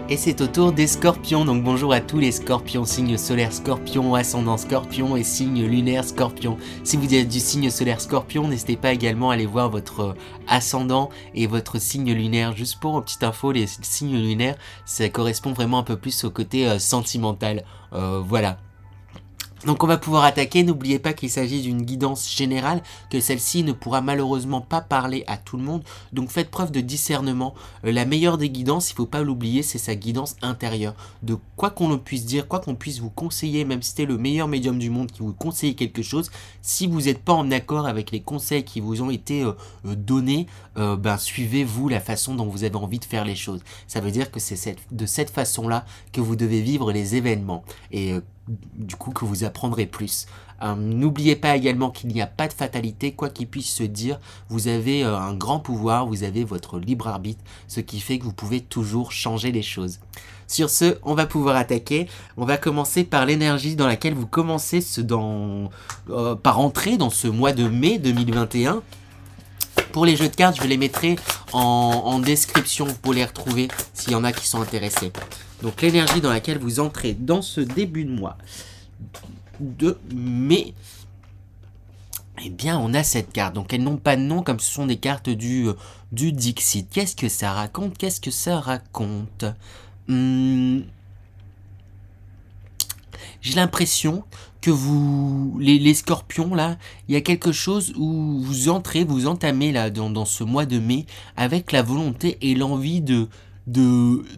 Et c'est au tour des scorpions, donc bonjour à tous les scorpions, signe solaire scorpion, ascendant scorpion et signe lunaire scorpion. Si vous êtes du signe solaire scorpion, n'hésitez pas également à aller voir votre ascendant et votre signe lunaire. Juste pour une petite info, les signes lunaires, ça correspond vraiment un peu plus au côté sentimental, voilà. Donc on va pouvoir attaquer, n'oubliez pas qu'il s'agit d'une guidance générale, que celle-ci ne pourra malheureusement pas parler à tout le monde, donc faites preuve de discernement. La meilleure des guidances, il ne faut pas l'oublier, c'est sa guidance intérieure. De quoi qu'on puisse dire, quoi qu'on puisse vous conseiller, même si c'est le meilleur médium du monde qui vous conseille quelque chose, si vous n'êtes pas en accord avec les conseils qui vous ont été donnés, suivez-vous la façon dont vous avez envie de faire les choses. Ça veut dire que c'est de cette façon-là que vous devez vivre les événements. Et du coup que vous apprendrez plus. N'oubliez pas également qu'il n'y a pas de fatalité, quoi qu'il puisse se dire, vous avez un grand pouvoir, vous avez votre libre arbitre, ce qui fait que vous pouvez toujours changer les choses. Sur ce, on va pouvoir attaquer. On va commencer par l'énergie dans laquelle vous commencez par entrer dans ce mois de mai 2021. Pour les jeux de cartes, je les mettrai en description pour les retrouver s'il y en a qui sont intéressés. Donc l'énergie dans laquelle vous entrez dans ce début de mois de mai, eh bien on a cette carte. Donc elles n'ont pas de nom comme ce sont des cartes du Dixit. Qu'est-ce que ça raconte? Qu'est-ce que ça raconte? J'ai l'impression que les scorpions là, il y a quelque chose où vous entamez là dans ce mois de mai avec la volonté et l'envie de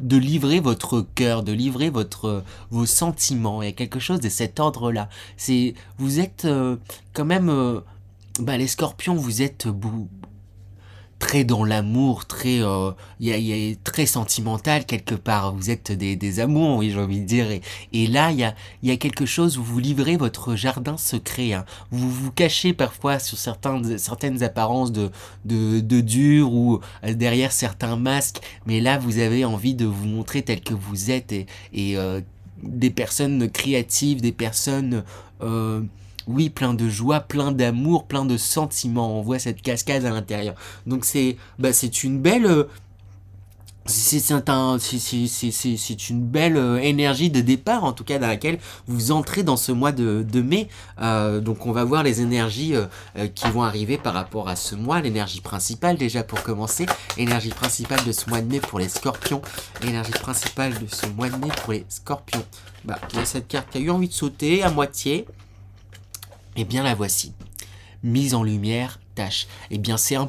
livrer votre cœur, de livrer vos sentiments. Il y a quelque chose de cet ordre-là. Vous êtes quand même, les scorpions, vous êtes très dans l'amour, très très sentimental quelque part. Vous êtes des amours, oui, j'ai envie de dire. Et là, il y a quelque chose où vous livrez votre jardin secret. Hein. Vous vous cachez parfois sur certaines apparences de dur ou derrière certains masques. Mais là, vous avez envie de vous montrer tel que vous êtes et des personnes créatives, des personnes oui, plein de joie, plein d'amour, plein de sentiments. On voit cette cascade à l'intérieur. Donc c'est une belle c'est une belle énergie de départ, en tout cas dans laquelle vous entrez dans ce mois de mai. Donc on va voir les énergies qui vont arriver par rapport à ce mois. L'énergie principale déjà pour commencer. L'énergie principale de ce mois de mai pour les scorpions. L'énergie principale de ce mois de mai pour les scorpions. Il y a cette carte qui a eu envie de sauter à moitié. Eh bien la voici, mise en lumière, tâche. Eh bien ça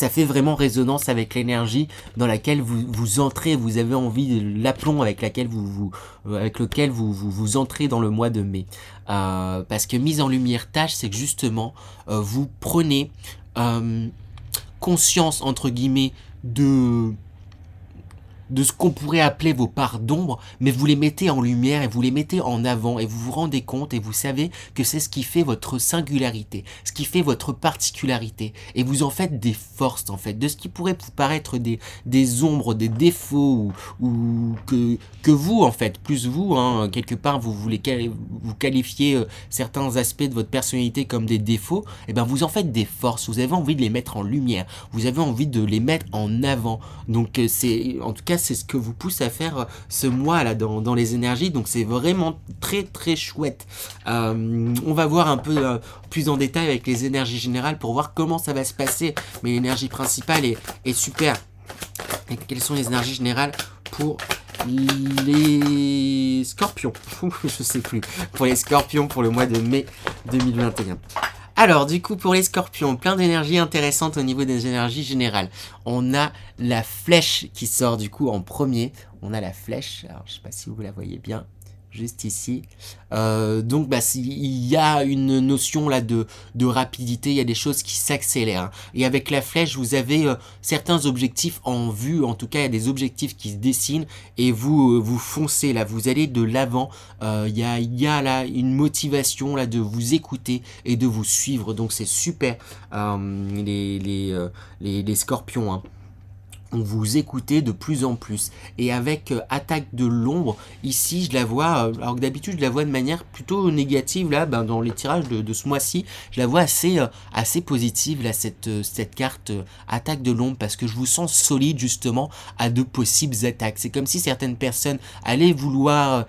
fait vraiment résonance avec l'énergie dans laquelle vous entrez, vous avez envie, l'aplomb avec lequel vous entrez dans le mois de mai. Parce que mise en lumière, tâche, c'est que justement, vous prenez conscience, entre guillemets, de ce qu'on pourrait appeler vos parts d'ombre, mais vous les mettez en lumière et vous les mettez en avant et vous vous rendez compte et vous savez que c'est ce qui fait votre singularité, ce qui fait votre particularité et vous en faites des forces en fait, de ce qui pourrait vous paraître des ombres, des défauts ou que vous en fait, plus vous, hein, quelque part vous qualifiez certains aspects de votre personnalité comme des défauts, et ben vous en faites des forces, vous avez envie de les mettre en lumière, vous avez envie de les mettre en avant, donc en tout cas c'est ce que vous pousse à faire ce mois là dans les énergies, donc c'est vraiment très très chouette. On va voir un peu plus en détail avec les énergies générales pour voir comment ça va se passer, mais l'énergie principale est super. Et quelles sont les énergies générales pour les scorpions? Je sais plus, pour les scorpions pour le mois de mai 2021. Alors du coup pour les scorpions, plein d'énergie intéressante au niveau des énergies générales. On a la flèche qui sort du coup en premier. On a la flèche, alors je sais pas si vous la voyez bien, juste ici. Donc il y a une notion là de rapidité, il y a des choses qui s'accélèrent. Hein. Et avec la flèche, vous avez certains objectifs en vue, en tout cas il y a des objectifs qui se dessinent et vous foncez là, vous allez de l'avant. Il y a là une motivation là de vous écouter et de vous suivre, donc c'est super les scorpions. Hein. vous écoutez de plus en plus. Et avec Attaque de l'ombre, ici je la vois, alors que d'habitude je la vois de manière plutôt négative, là dans les tirages de ce mois-ci, je la vois assez positive là, cette carte Attaque de l'ombre, parce que je vous sens solide justement à de possibles attaques. C'est comme si certaines personnes allaient vouloir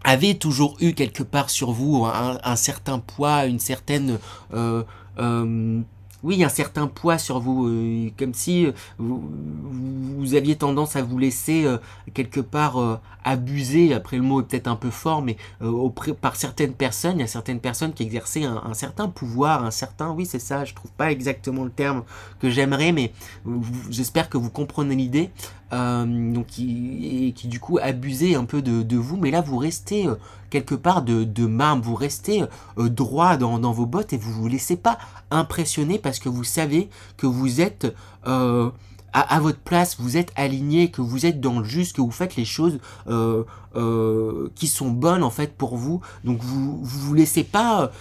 avaient toujours eu quelque part sur vous un certain poids, une certaine oui, un certain poids sur vous, comme si vous aviez tendance à vous laisser quelque part abuser, après le mot est peut-être un peu fort, mais par certaines personnes, il y a certaines personnes qui exerçaient un certain pouvoir, oui c'est ça, je trouve pas exactement le terme que j'aimerais, mais j'espère que vous comprenez l'idée, donc qui du coup abusaient un peu de vous, mais là vous restez quelque part de marbre, vous restez droit dans vos bottes et vous vous laissez pas impressionner parce que vous savez que vous êtes à votre place, vous êtes aligné, que vous êtes dans le juste, que vous faites les choses qui sont bonnes en fait pour vous. Donc vous laissez pas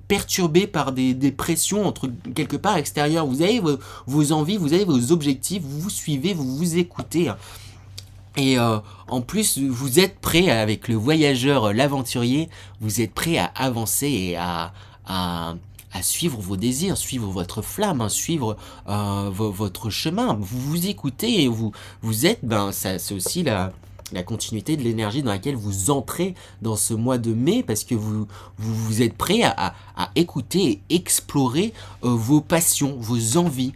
perturber par des pressions entre quelque part extérieures. Vous avez vos envies, vous avez vos objectifs, vous vous suivez, vous vous écoutez. Et en plus, vous êtes prêt, avec le voyageur, l'aventurier, vous êtes prêt à avancer et à suivre vos désirs, suivre votre flamme, suivre votre chemin. Vous vous écoutez et vous êtes, ça c'est aussi la continuité de l'énergie dans laquelle vous entrez dans ce mois de mai, parce que vous êtes prêt à écouter et explorer vos passions, vos envies,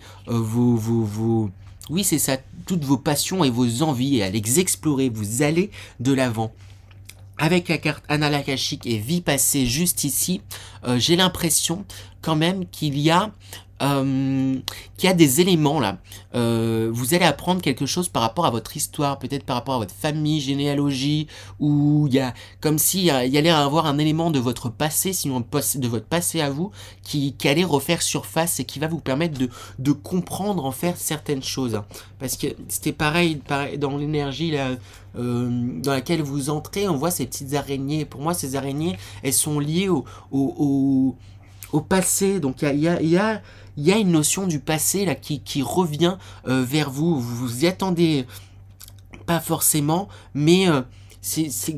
oui, c'est ça, toutes vos passions et vos envies, et à les explorer, vous allez de l'avant. Avec la carte Annales Akashiques et vie passée juste ici, j'ai l'impression quand même qu'il y a des éléments là. Vous allez apprendre quelque chose par rapport à votre histoire, peut-être par rapport à votre famille, généalogie, ou il y a comme s'il y allait avoir un élément de votre passé, sinon de votre passé à vous, qui allait refaire surface et qui va vous permettre de comprendre en faire certaines choses. Parce que c'était pareil dans l'énergie là. Dans laquelle vous entrez, on voit ces petites araignées. Pour moi, ces araignées, elles sont liées au passé. Donc il y a une notion du passé là qui revient vers vous. Vous y attendez pas forcément, mais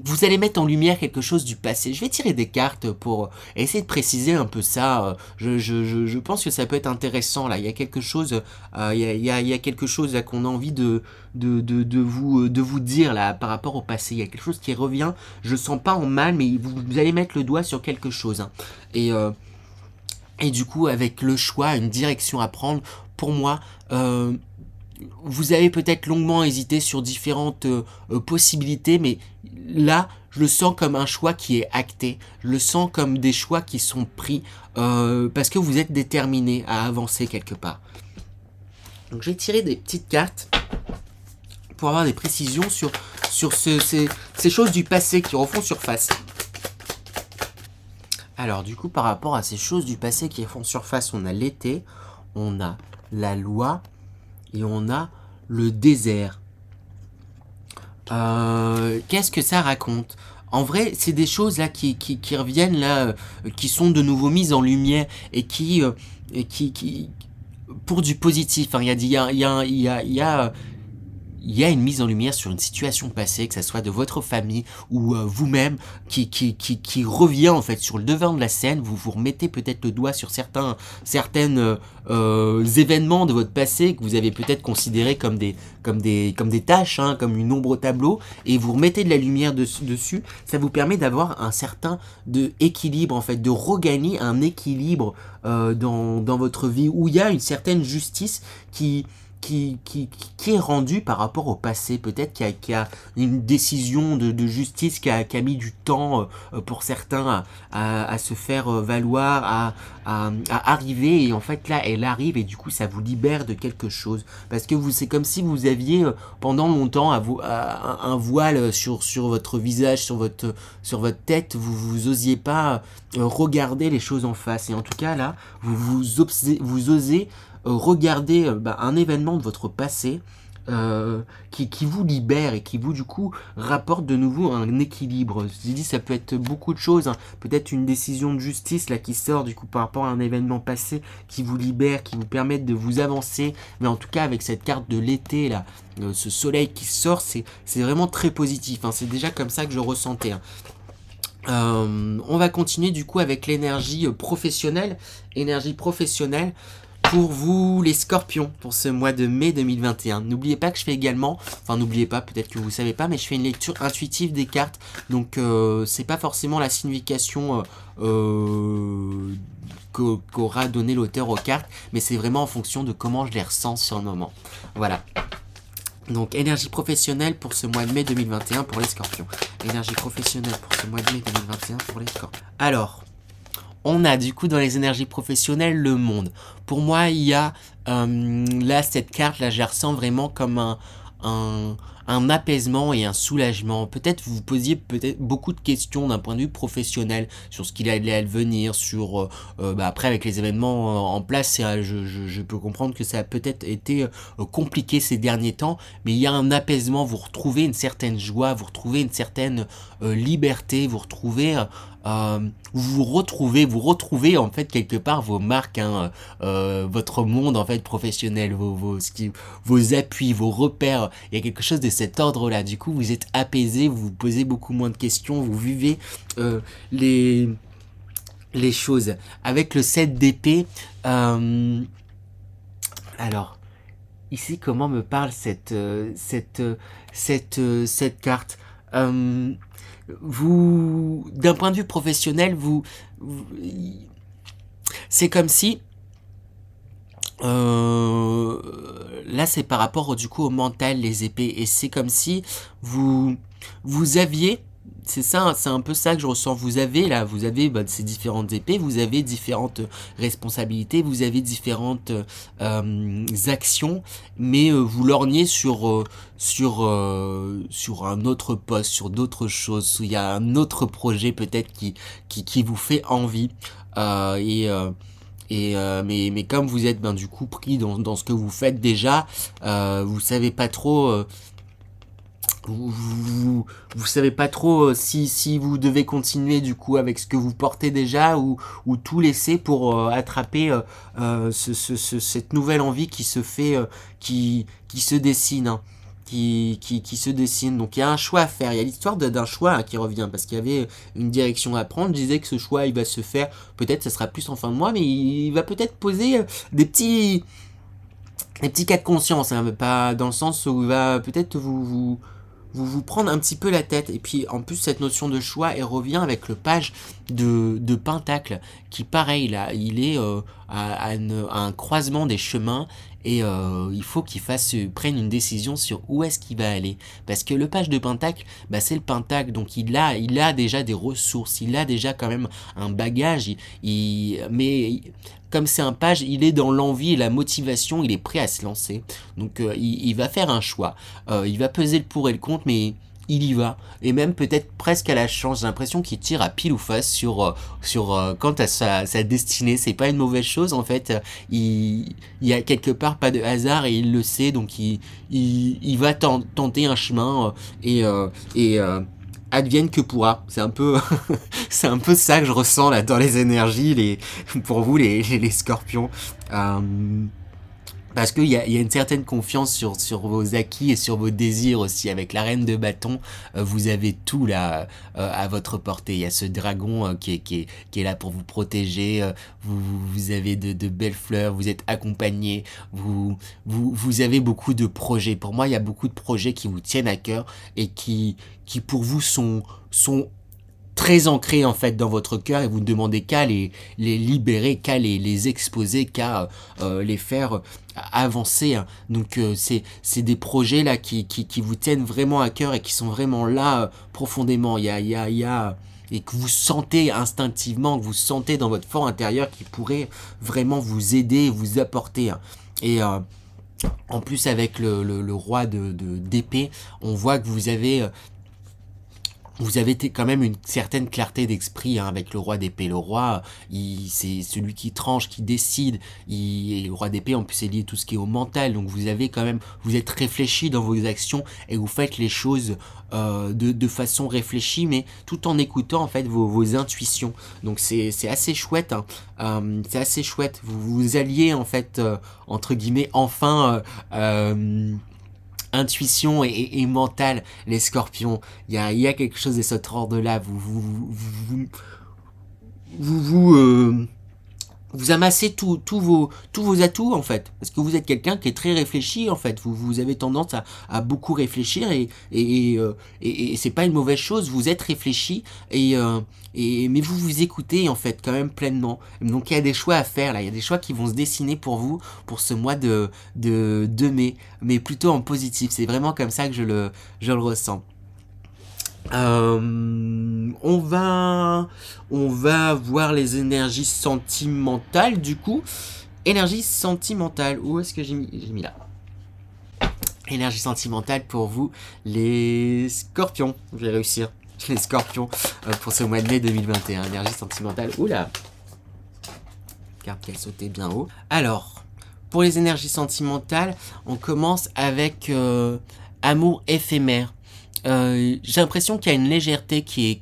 vous allez mettre en lumière quelque chose du passé. Je vais tirer des cartes pour essayer de préciser un peu ça. Je pense que ça peut être intéressant là. Il y a quelque chose, il y a quelque chose là qu'on a envie de vous dire là par rapport au passé. Il y a quelque chose qui revient. Je sens pas en mal, mais vous allez mettre le doigt sur quelque chose. Hein. Et du coup, avec le choix, une direction à prendre, pour moi, vous avez peut-être longuement hésité sur différentes possibilités, mais là, je le sens comme un choix qui est acté. Je le sens comme des choix qui sont pris parce que vous êtes déterminé à avancer quelque part. Donc, je vais tirer des petites cartes pour avoir des précisions sur ces choses du passé qui refont surface. Alors, du coup, par rapport à ces choses du passé qui font surface, on a l'été, on a la loi, et on a le désert. Qu'est-ce que ça raconte? En vrai, c'est des choses là qui reviennent là, qui sont de nouveau mises en lumière et qui pour du positif. Hein, il y a une mise en lumière sur une situation passée, que ce soit de votre famille ou vous-même, qui revient en fait sur le devant de la scène. Vous remettez peut-être le doigt sur certains événements de votre passé que vous avez peut-être considérés comme des tâches, hein, comme une ombre au tableau, et vous remettez de la lumière dessus. Ça vous permet d'avoir un certain équilibre, en fait, de regagner un équilibre dans votre vie, où il y a une certaine justice qui est rendu par rapport au passé. Peut-être qu'il y a une décision de justice qui a mis du temps pour certains à se faire valoir, à arriver, et en fait là elle arrive et du coup ça vous libère de quelque chose, parce que c'est comme si vous aviez pendant longtemps un voile sur votre visage, sur votre tête. Vous osiez pas regarder les choses en face, et en tout cas là vous osez regarder un événement de votre passé qui vous libère et qui vous du coup rapporte de nouveau un équilibre. J'ai dit ça peut être beaucoup de choses, hein. Peut-être une décision de justice là qui sort du coup par rapport à un événement passé qui vous libère, qui vous permet de vous avancer. Mais en tout cas avec cette carte de l'été là, ce soleil qui sort, c'est vraiment très positif, hein. C'est déjà comme ça que je ressentais, hein. On va continuer du coup avec l'énergie professionnelle. Énergie professionnelle pour vous les scorpions pour ce mois de mai 2021. N'oubliez pas que je fais également, enfin n'oubliez pas, peut-être que vous ne savez pas, mais je fais une lecture intuitive des cartes. Donc c'est pas forcément la signification qu'aura donné l'auteur aux cartes, mais c'est vraiment en fonction de comment je les ressens sur le moment. Voilà. Donc, énergie professionnelle pour ce mois de mai 2021 pour les scorpions. Énergie professionnelle pour ce mois de mai 2021 pour les scorpions. Alors, on a du coup dans les énergies professionnelles le monde. Pour moi, il y a là, cette carte, là, je la ressens vraiment comme un apaisement et un soulagement. Peut-être vous posiez peut-être beaucoup de questions d'un point de vue professionnel sur ce qu'il allait advenir, sur après avec les événements en place, je peux comprendre que ça a peut-être été compliqué ces derniers temps, mais il y a un apaisement, vous retrouvez une certaine joie, vous retrouvez une certaine liberté, vous retrouvez vous retrouvez en fait quelque part vos marques, hein, votre monde en fait professionnel, vos appuis, vos repères. Il y a quelque chose de cet ordre-là. Du coup, vous êtes apaisé, vous vous posez beaucoup moins de questions, vous vivez les choses. Avec le 7 d'épée, alors ici comment me parle cette carte? Vous, d'un point de vue professionnel, c'est comme si là c'est par rapport du coup au mental, les épées, et c'est comme si vous aviez, c'est ça, c'est un peu ça que je ressens. Vous avez ces différentes épées, vous avez différentes responsabilités, vous avez différentes actions, mais vous lorgnez sur un autre poste, sur d'autres choses. Il y a un autre projet peut-être qui vous fait envie, mais comme vous êtes du coup pris dans ce que vous faites déjà, vous savez pas trop. Vous savez pas trop si vous devez continuer du coup avec ce que vous portez déjà ou tout laisser pour attraper cette nouvelle envie qui se fait, qui se dessine, hein, qui se dessine. Donc il y a un choix à faire, il y a l'histoire d'un choix, hein, qui revient parce qu'il y avait une direction à prendre. Je disais que ce choix il va se faire, peut-être ça sera plus en fin de mois, mais il va peut-être poser des petits cas de conscience, hein, pas dans le sens où il va peut-être vous prendre un petit peu la tête. Et puis en plus cette notion de choix, elle revient avec le page de Pentacle qui pareil là, il est à un croisement des chemins et il faut qu'il prenne une décision sur où est-ce qu'il va aller, parce que le page de Pentacle, c'est le Pentacle, donc il a déjà des ressources, il a déjà quand même un bagage, mais comme c'est un page, il est dans l'envie et la motivation, il est prêt à se lancer. Donc il va faire un choix. Il va peser le pour et le contre, mais il y va. Et même peut-être presque à la chance. J'ai l'impression qu'il tire à pile ou face quant à sa destinée. C'est pas une mauvaise chose en fait. Il y a quelque part pas de hasard et il le sait. Donc il va tenter un chemin advienne que pourra. C'est un peu c'est un peu ça que je ressens là dans les énergies, pour vous les scorpions. Parce qu'il y a une certaine confiance sur vos acquis et sur vos désirs aussi. Avec la reine de bâton, vous avez tout là à votre portée. Il y a ce dragon qui est là pour vous protéger. Vous avez de belles fleurs, vous êtes accompagné. Vous avez beaucoup de projets. Pour moi, il y a beaucoup de projets qui vous tiennent à cœur et qui pour vous sont très ancrés en fait dans votre cœur, et vous ne demandez qu'à les libérer, qu'à les exposer, qu'à les faire avancer, hein. Donc c'est des projets là qui vous tiennent vraiment à cœur et qui sont vraiment là profondément. Il y a et que vous sentez instinctivement, que vous sentez dans votre fort intérieur, qui pourrait vraiment vous aider, vous apporter, hein. Et en plus avec le roi d'épée, on voit que vous avez vous avez quand même une certaine clarté d'esprit, hein, avec le roi d'épée. Le roi, c'est celui qui tranche, qui décide. Et le roi d'épée, en plus, c'est lié tout ce qui est au mental. Donc vous avez quand même, vous êtes réfléchi dans vos actions et vous faites les choses de façon réfléchie, mais tout en écoutant en fait vos intuitions. Donc c'est assez chouette. Hein. C'est assez chouette. Vous vous alliez en fait entre guillemets enfin. Intuition et mentale, les scorpions. Il y a quelque chose de cet ordre-là. Vous amassez tous vos atouts en fait, parce que vous êtes quelqu'un qui est très réfléchi en fait. Vous avez tendance à beaucoup réfléchir et c'est pas une mauvaise chose. Vous êtes réfléchi mais vous vous écoutez en fait quand même pleinement. Donc il y a des choix à faire là, il y a des choix qui vont se dessiner pour vous pour ce mois de mai, mais plutôt en positif. C'est vraiment comme ça que je le ressens. On va voir les énergies sentimentales du coup. Énergie sentimentale, où est-ce que j'ai mis là? Énergie sentimentale pour vous, les scorpions. Je vais réussir. Les scorpions pour ce mois de mai 2021. Énergie sentimentale, oula, carte qui a sauté bien haut. Alors, pour les énergies sentimentales, on commence avec amour éphémère. J'ai l'impression qu'il y a une légèreté qui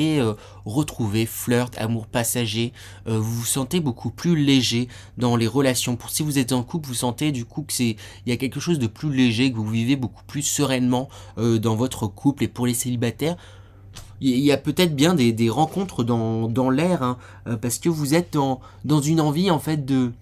est retrouvée, flirt, amour passager. Vous vous sentez beaucoup plus léger dans les relations. Si vous êtes en couple, vous sentez du coup que il y a quelque chose de plus léger, que vous vivez beaucoup plus sereinement dans votre couple. Et pour les célibataires, il y a peut-être bien des rencontres dans l'air, hein, parce que vous êtes dans une envie en fait de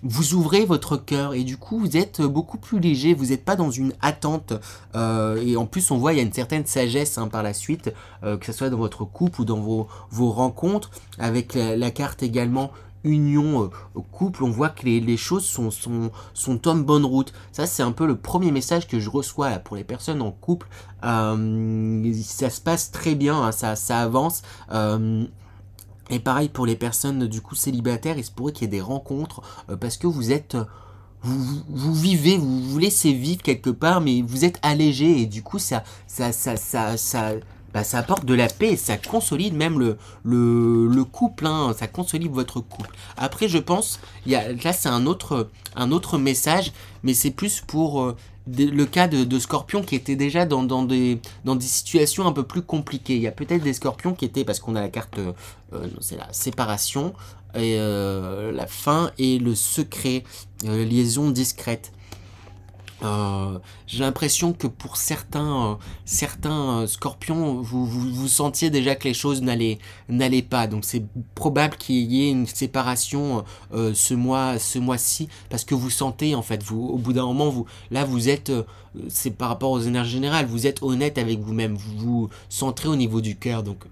vous ouvrez votre cœur et du coup vous êtes beaucoup plus léger, vous n'êtes pas dans une attente et en plus on voit il y a une certaine sagesse, hein, par la suite, que ce soit dans votre couple ou dans vos rencontres, avec la carte également union couple. On voit que les choses sont en bonne route. Ça c'est un peu le premier message que je reçois là, pour les personnes en couple. Ça se passe très bien, hein, ça avance. Et pareil pour les personnes du coup célibataires, il se pourrait qu'il y ait des rencontres parce que vous êtes, vous vivez, vous laissez vivre quelque part, mais vous êtes allégé et du coup ça apporte de la paix, ça consolide même le couple, hein, ça consolide votre couple. Après je pense, là c'est un autre message, mais c'est plus pour le cas de scorpions qui étaient déjà dans des situations un peu plus compliquées. Il y a peut-être des scorpions qui étaient, parce qu'on a la carte, c'est la séparation, et la fin et le secret, liaison discrète. J'ai l'impression que pour certains scorpions, vous sentiez déjà que les choses n'allaient pas. Donc c'est probable qu'il y ait une séparation ce mois-ci, parce que vous sentez en fait, au bout d'un moment, vous êtes, c'est par rapport aux énergies générales, vous êtes honnête avec vous-même, vous vous centrez au niveau du cœur. Donc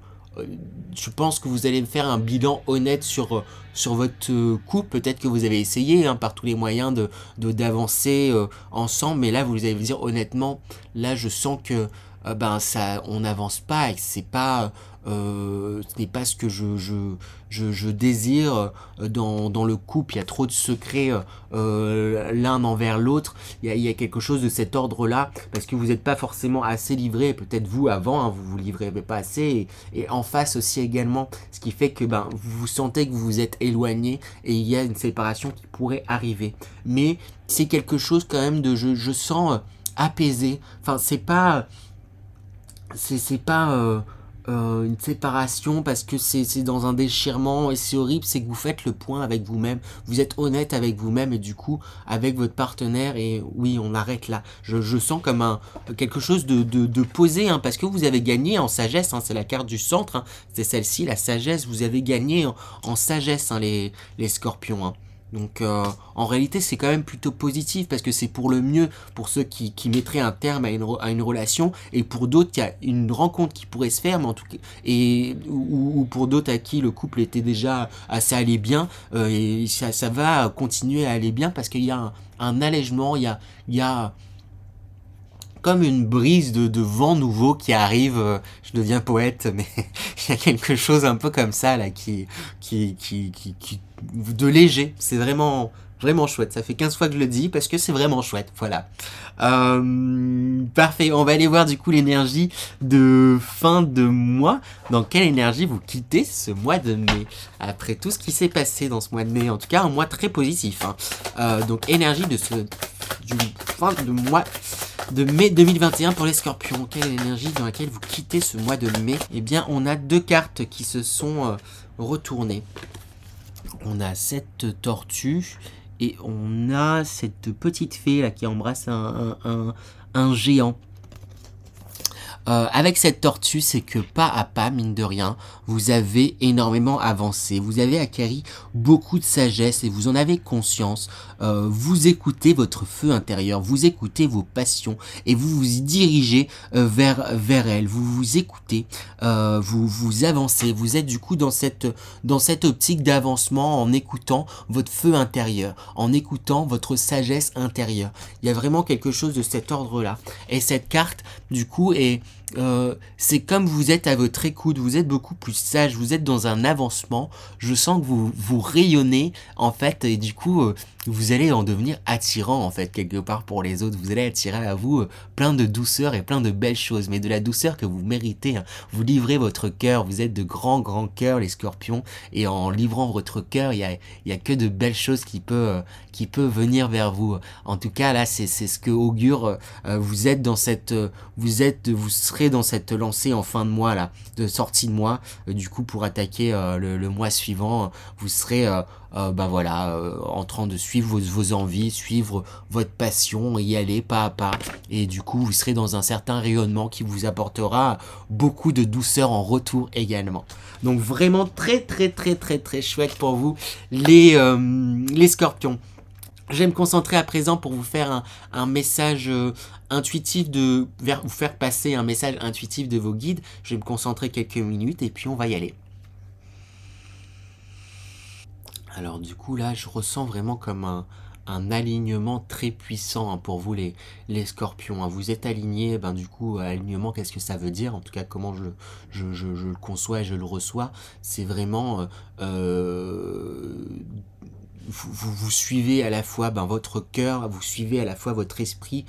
je pense que vous allez me faire un bilan honnête sur votre couple. Peut-être que vous avez essayé, hein, par tous les moyens d'avancer ensemble, mais là vous allez vous dire honnêtement, là je sens que on n'avance pas et que ce n'est pas ce que je désire dans le couple. Il y a trop de secrets l'un envers l'autre. Il y a quelque chose de cet ordre-là, parce que vous n'êtes pas forcément assez livré. Peut-être vous avant, hein, vous livrez pas assez, et en face aussi également, ce qui fait que vous sentez que vous vous êtes éloigné et il y a une séparation qui pourrait arriver. Mais c'est quelque chose quand même de je sens apaisé. Enfin c'est pas une séparation parce que c'est dans un déchirement et c'est horrible. C'est que vous faites le point avec vous-même, vous êtes honnête avec vous-même et du coup avec votre partenaire, et oui, on arrête là. Je sens comme quelque chose de posé, hein, parce que vous avez gagné en sagesse, hein, c'est la carte du centre, hein, c'est celle-ci, la sagesse. Vous avez gagné en sagesse, hein, les scorpions, hein. Donc en réalité c'est quand même plutôt positif, parce que c'est pour le mieux pour ceux qui mettraient un terme à une relation, et pour d'autres il y a une rencontre qui pourrait se faire, mais en tout cas, ou pour d'autres à qui le couple était déjà assez allé bien, et ça va continuer à aller bien parce qu'il y a un allègement, il y a comme une brise de vent nouveau qui arrive. Je deviens poète, mais il y a quelque chose un peu comme ça là de léger. C'est vraiment vraiment chouette. Ça fait 15 fois que je le dis parce que c'est vraiment chouette. Voilà. Parfait. On va aller voir du coup l'énergie de fin de mois. Dans quelle énergie vous quittez ce mois de mai après tout ce qui s'est passé dans ce mois de mai. En tout cas, un mois très positif. Hein. Donc énergie du fin de mois de mai 2021 pour les scorpions. Quelle est l'énergie dans laquelle vous quittez ce mois de mai? Eh bien, on a deux cartes qui se sont retournées. On a cette tortue et on a cette petite fée là qui embrasse un géant. Avec cette tortue, c'est que pas à pas, mine de rien, vous avez énormément avancé. Vous avez acquis beaucoup de sagesse et vous en avez conscience. Vous écoutez votre feu intérieur, vous écoutez vos passions et vous vous dirigez vers elles. Vous vous écoutez, vous avancez. Vous êtes du coup dans cette optique d'avancement en écoutant votre feu intérieur, en écoutant votre sagesse intérieure. Il y a vraiment quelque chose de cet ordre-là. Et cette carte, du coup, c'est comme vous êtes à votre écoute, vous êtes beaucoup plus sage, vous êtes dans un avancement, je sens que vous rayonnez en fait et du coup vous allez en devenir attirant en fait quelque part pour les autres, vous allez attirer à vous plein de douceur et plein de belles choses, mais de la douceur que vous méritez, hein. Vous livrez votre cœur, vous êtes de grands cœurs les scorpions et en livrant votre cœur il y a que de belles choses qui peut venir vers vous. En tout cas là c'est ce que augure, vous êtes dans cette vous serez dans cette lancée en fin de mois là, de sortie de mois, du coup pour attaquer le mois suivant, vous serez en train de suivre vos envies, suivre votre passion, y aller pas à pas, et du coup vous serez dans un certain rayonnement qui vous apportera beaucoup de douceur en retour également. Donc vraiment très chouette pour vous les scorpions. Je vais me concentrer à présent pour vous faire un message intuitif vous faire passer un message intuitif de vos guides. Je vais me concentrer quelques minutes et puis on va y aller. Alors du coup là, je ressens vraiment comme un alignement très puissant pour vous les scorpions. Vous êtes alignés, du coup, alignement, qu'est-ce que ça veut dire? En tout cas, comment je le conçois et je le reçois, c'est vraiment... vous suivez à la fois votre cœur, vous suivez à la fois votre esprit,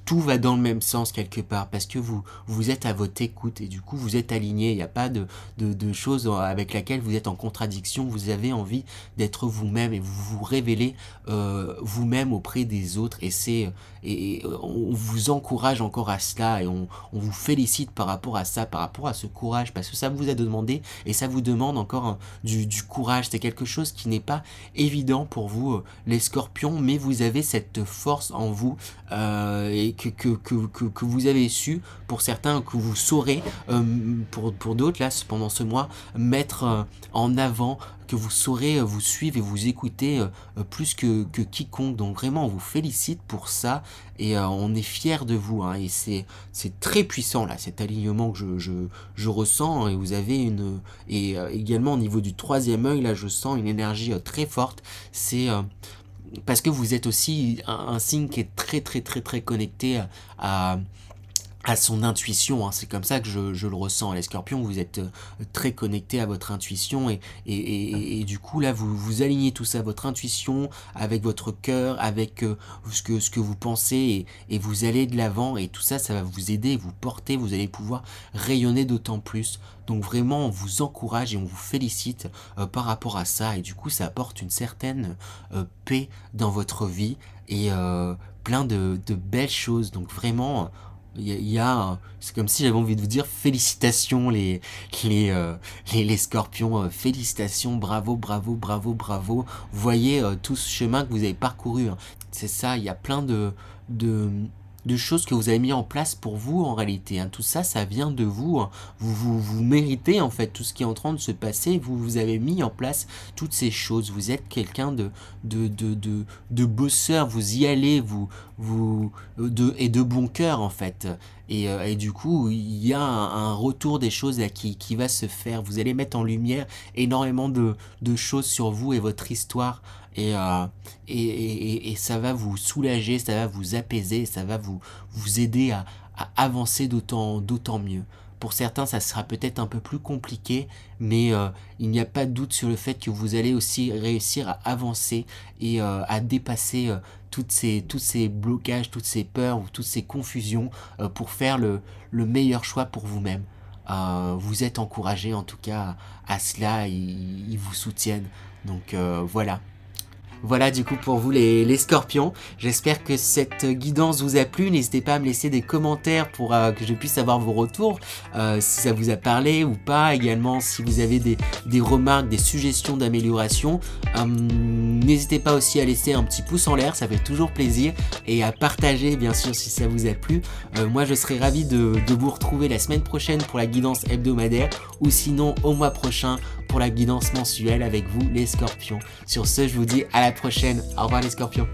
tout va dans le même sens quelque part parce que vous êtes à votre écoute et du coup vous êtes aligné. Il n'y a pas de choses avec laquelle vous êtes en contradiction. Vous avez envie d'être vous-même et vous vous révélez vous-même auprès des autres et on vous encourage encore à cela et on vous félicite par rapport à ça, par rapport à ce courage parce que ça vous a demandé et ça vous demande encore du courage. C'est quelque chose qui n'est pas évident pour vous les scorpions, mais vous avez cette force en vous et que vous avez su, pour certains, que vous saurez, pour d'autres, là, pendant ce mois, mettre en avant, que vous saurez vous suivre et vous écouter plus que quiconque. Donc vraiment, on vous félicite pour ça et on est fiers de vous. Hein, et c'est très puissant, là, cet alignement que je ressens. Et vous avez également au niveau du troisième œil, là, je sens une énergie très forte. C'est... parce que vous êtes aussi un signe qui est très connecté à son intuition, hein. C'est comme ça que je le ressens. Les scorpions, vous êtes très connectés à votre intuition et du coup là vous alignez tout ça, votre intuition avec votre cœur, avec ce que vous pensez et vous allez de l'avant et tout ça, ça va vous aider, vous porter, vous allez pouvoir rayonner d'autant plus. Donc vraiment on vous encourage et on vous félicite par rapport à ça et du coup ça apporte une certaine paix dans votre vie et plein de belles choses. Donc vraiment c'est comme si j'avais envie de vous dire félicitations les scorpions, félicitations, bravo. Vous voyez tout ce chemin que vous avez parcouru, hein. C'est ça, il y a plein de choses que vous avez mis en place pour vous en réalité, hein. Tout ça, ça vient de vous, hein. Vous méritez en fait tout ce qui est en train de se passer. Vous avez mis en place toutes ces choses. Vous êtes quelqu'un de bosseur. Vous y allez, et de bon cœur en fait. Et du coup, il y a un retour des choses là, qui va se faire. Vous allez mettre en lumière énormément de choses sur vous et votre histoire. Et ça va vous soulager, ça va vous apaiser, ça va vous aider à avancer d'autant mieux. Pour certains, ça sera peut-être un peu plus compliqué, mais il n'y a pas de doute sur le fait que vous allez aussi réussir à avancer et à dépasser tous ces blocages, toutes ces peurs ou toutes ces confusions pour faire le meilleur choix pour vous-même. Vous êtes encouragé en tout cas à cela, ils vous soutiennent. Donc voilà. Voilà du coup pour vous les scorpions. J'espère que cette guidance vous a plu. N'hésitez pas à me laisser des commentaires pour que je puisse avoir vos retours. Si ça vous a parlé ou pas. Également si vous avez des remarques, des suggestions d'amélioration. N'hésitez pas aussi à laisser un petit pouce en l'air, ça fait toujours plaisir. Et à partager bien sûr si ça vous a plu. Moi je serai ravi de vous retrouver la semaine prochaine pour la guidance hebdomadaire. Ou sinon au mois prochain pour la guidance mensuelle avec vous les scorpions. Sur ce je vous dis à la prochaine. Au revoir les scorpions.